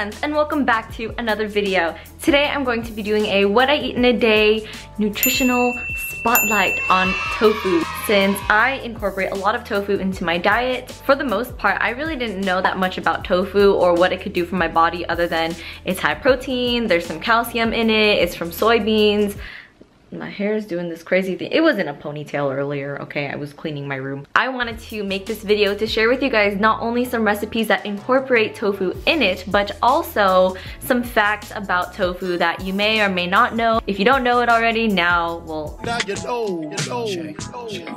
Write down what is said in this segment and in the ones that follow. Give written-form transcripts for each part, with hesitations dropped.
friends, and welcome back to another video. Today I'm going to be doing a what I eat in a day nutritional spotlight on tofu. Since I incorporate a lot of tofu into my diet, for the most part I really didn't know that much about tofu or what it could do for my body other than it's high protein, there's some calcium in it, it's from soybeans. My hair is doing this crazy thing. It was in a ponytail earlier, okay? I was cleaning my room. I wanted to make this video to share with you guys not only some recipes that incorporate tofu in it, but also some facts about tofu that you may or may not know. If you don't know it already, now you know. It's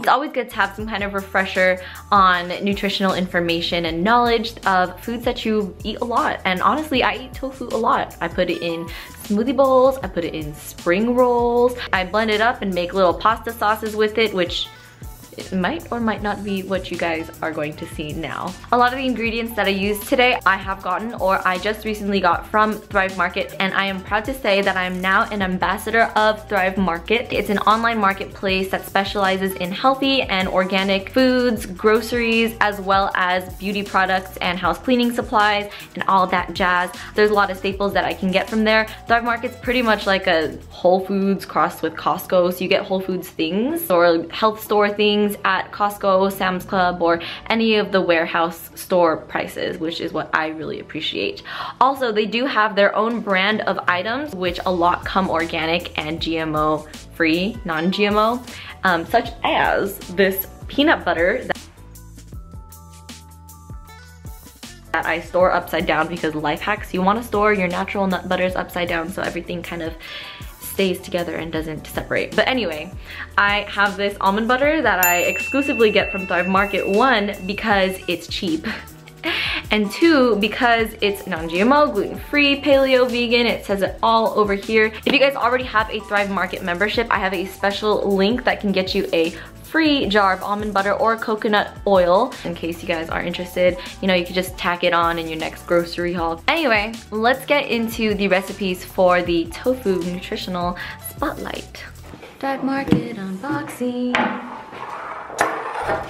always good to have some kind of refresher on nutritional information and knowledge of foods that you eat a lot. And honestly, I eat tofu a lot. I put it in smoothie bowls, I put it in spring rolls, I blend it up and make little pasta sauces with it, which it might or might not be what you guys are going to see now. A lot of the ingredients that I use today I have gotten or I just recently got from Thrive Market, and I am proud to say that I am now an ambassador of Thrive Market. It's an online marketplace that specializes in healthy and organic foods, groceries, as well as beauty products and house cleaning supplies and all that jazz. There's a lot of staples that I can get from there. Thrive Market's pretty much like a Whole Foods crossed with Costco, so you get Whole Foods things or health store things at Costco, Sam's Club, or any of the warehouse store prices, which is what I really appreciate. Also, they do have their own brand of items, which a lot come organic and GMO free, non-GMO, such as this peanut butter that I store upside down because life hacks, you want to store your natural nut butters upside down so everything kind of stays together and doesn't separate. But anyway, I have this almond butter that I exclusively get from Thrive Market. One, because it's cheap. And two, because it's non-GMO, gluten-free, paleo, vegan. It says it all over here. If you guys already have a Thrive Market membership, I have a special link that can get you a free jar of almond butter or coconut oil in case you guys are interested. You know, you can just tack it on in your next grocery haul. Anyway, let's get into the recipes for the tofu nutritional spotlight. Thrive Market unboxing.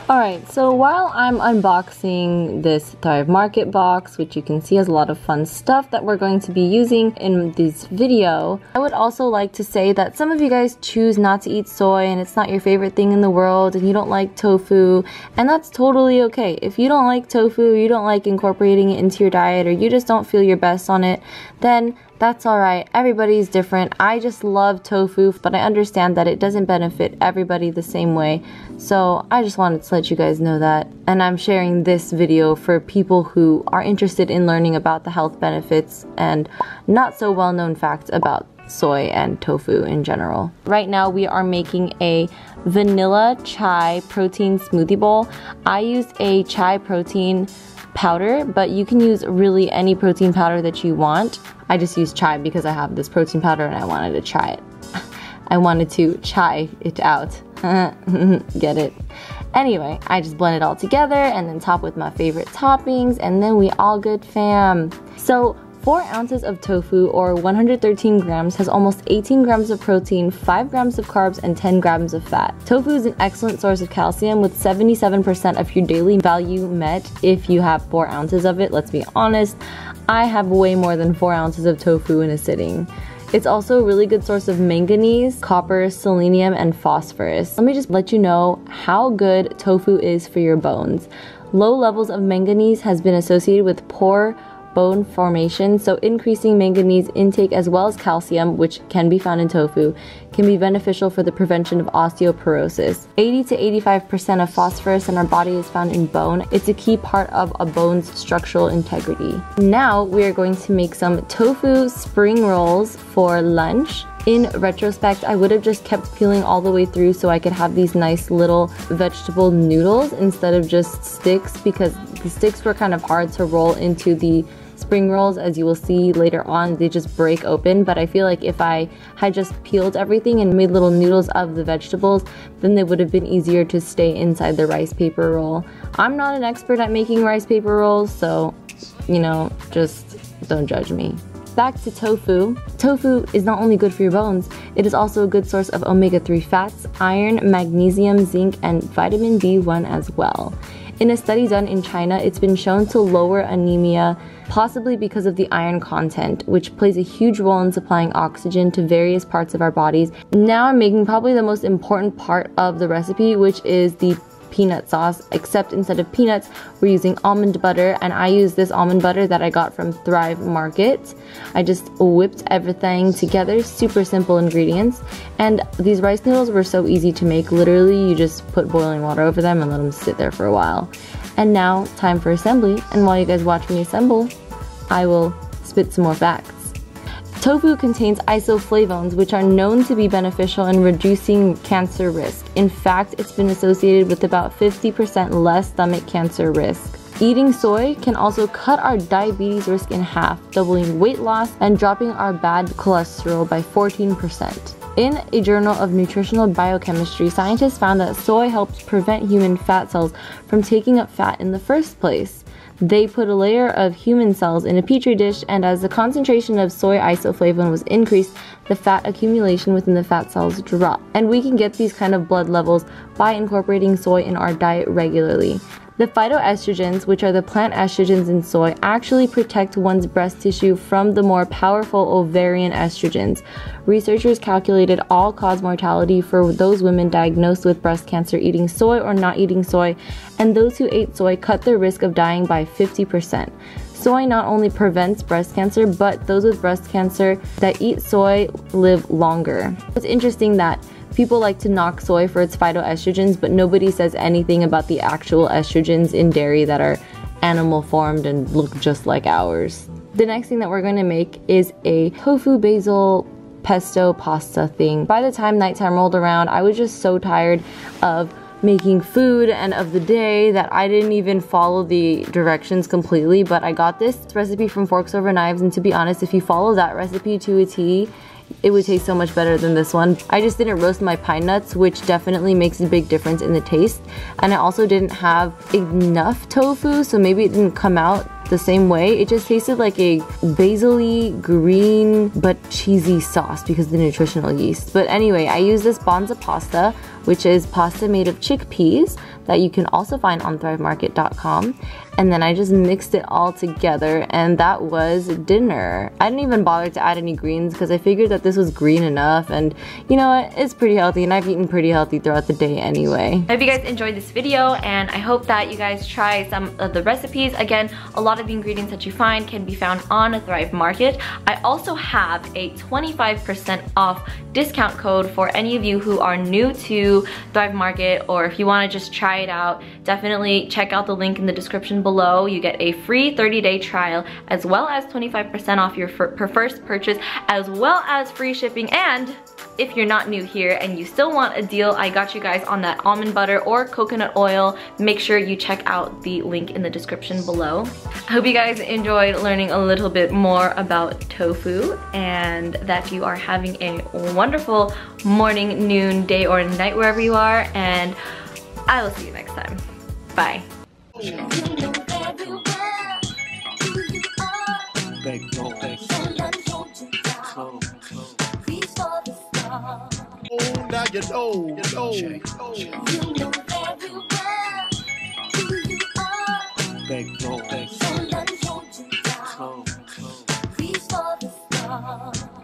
Alright, so while I'm unboxing this Thrive Market box, which you can see has a lot of fun stuff that we're going to be using in this video, I would also like to say that some of you guys choose not to eat soy and it's not your favorite thing in the world and you don't like tofu, and that's totally okay. If you don't like tofu, you don't like incorporating it into your diet, or you just don't feel your best on it, then that's alright. Everybody's different. I just love tofu, but I understand that it doesn't benefit everybody the same way. So I just wanted to let you guys know that. And I'm sharing this video for people who are interested in learning about the health benefits and not so well-known facts about soy and tofu in general. Right now we are making a vanilla chai protein smoothie bowl. I used a chai protein powder, but you can use really any protein powder that you want. I just used chai because I have this protein powder and I wanted to try it. I wanted to chai it out. Get it? Anyway, I just blend it all together and then top with my favorite toppings, and then we all good fam. So 4 ounces of tofu, or 113 grams, has almost 18 grams of protein, 5 grams of carbs, and 10 grams of fat. Tofu is an excellent source of calcium, with 77% of your daily value met if you have 4 ounces of it. Let's be honest, I have way more than 4 ounces of tofu in a sitting. It's also a really good source of manganese, copper, selenium, and phosphorus. Let me just let you know how good tofu is for your bones. Low levels of manganese has been associated with poor bone formation, so increasing manganese intake as well as calcium, which can be found in tofu, can be beneficial for the prevention of osteoporosis. 80 to 85% of phosphorus in our body is found in bone. It's a key part of a bone's structural integrity. Now we are going to make some tofu spring rolls for lunch. In retrospect, I would have just kept peeling all the way through so I could have these nice little vegetable noodles instead of just sticks, because the sticks were kind of hard to roll into the spring rolls. As you will see later on, they just break open, but I feel like if I had just peeled everything and made little noodles of the vegetables, then they would have been easier to stay inside the rice paper roll. I'm not an expert at making rice paper rolls, so, you know, just don't judge me. Back to tofu. Tofu is not only good for your bones, it is also a good source of omega-3 fats, iron, magnesium, zinc, and vitamin B1 as well. In a study done in China, it's been shown to lower anemia, possibly because of the iron content, which plays a huge role in supplying oxygen to various parts of our bodies. Now I'm making probably the most important part of the recipe, which is the peanut sauce, except instead of peanuts, we're using almond butter, and I use this almond butter that I got from Thrive Market. I just whipped everything together, super simple ingredients, and these rice noodles were so easy to make. Literally, you just put boiling water over them and let them sit there for a while. And now, time for assembly, and while you guys watch me assemble, I will spit some more facts. Tofu contains isoflavones, which are known to be beneficial in reducing cancer risk. In fact, it's been associated with about 50% less stomach cancer risk. Eating soy can also cut our diabetes risk in half, doubling weight loss and dropping our bad cholesterol by 14%. In a journal of nutritional biochemistry, scientists found that soy helps prevent human fat cells from taking up fat in the first place. They put a layer of human cells in a petri dish, and as the concentration of soy isoflavone was increased, the fat accumulation within the fat cells dropped. And we can get these kind of blood levels by incorporating soy in our diet regularly. The phytoestrogens, which are the plant estrogens in soy, actually protect one's breast tissue from the more powerful ovarian estrogens. Researchers calculated all-cause mortality for those women diagnosed with breast cancer eating soy or not eating soy, and those who ate soy cut their risk of dying by 50%. Soy not only prevents breast cancer, but those with breast cancer that eat soy live longer. It's interesting that people like to knock soy for its phytoestrogens, but nobody says anything about the actual estrogens in dairy that are animal formed and look just like ours. The next thing that we're going to make is a tofu basil pesto pasta thing. By the time nighttime rolled around, I was just so tired of making food and of the day that I didn't even follow the directions completely, but I got this recipe from Forks Over Knives, and to be honest, if you follow that recipe to a T, it would taste so much better than this one. I just didn't roast my pine nuts, which definitely makes a big difference in the taste. And I also didn't have enough tofu, so maybe it didn't come out the same way. It just tasted like a basil-y, green, but cheesy sauce because of the nutritional yeast. But anyway, I use this bonza pasta, which is pasta made of chickpeas that you can also find on thrivemarket.com. And then I just mixed it all together, and that was dinner. I didn't even bother to add any greens because I figured that this was green enough, and you know what, it's pretty healthy, and I've eaten pretty healthy throughout the day anyway. I hope you guys enjoyed this video, and I hope that you guys try some of the recipes. Again, a lot of the ingredients that you find can be found on Thrive Market. I also have a 25% off discount code for any of you who are new to Thrive Market, or if you want to just try it out, definitely check out the link in the description below. You get a free 30-day trial as well as 25% off your first purchase, as well as free shipping. And if you're not new here and you still want a deal, I got you guys on that almond butter or coconut oil. Make sure you check out the link in the description below. I hope you guys enjoyed learning a little bit more about tofu, and that you are having a wonderful morning, noon, day, or night wherever you are, and I will see you next time. Bye. Now you know, you know very well who you are. Big, big, and I hold you down. Reach for the stars.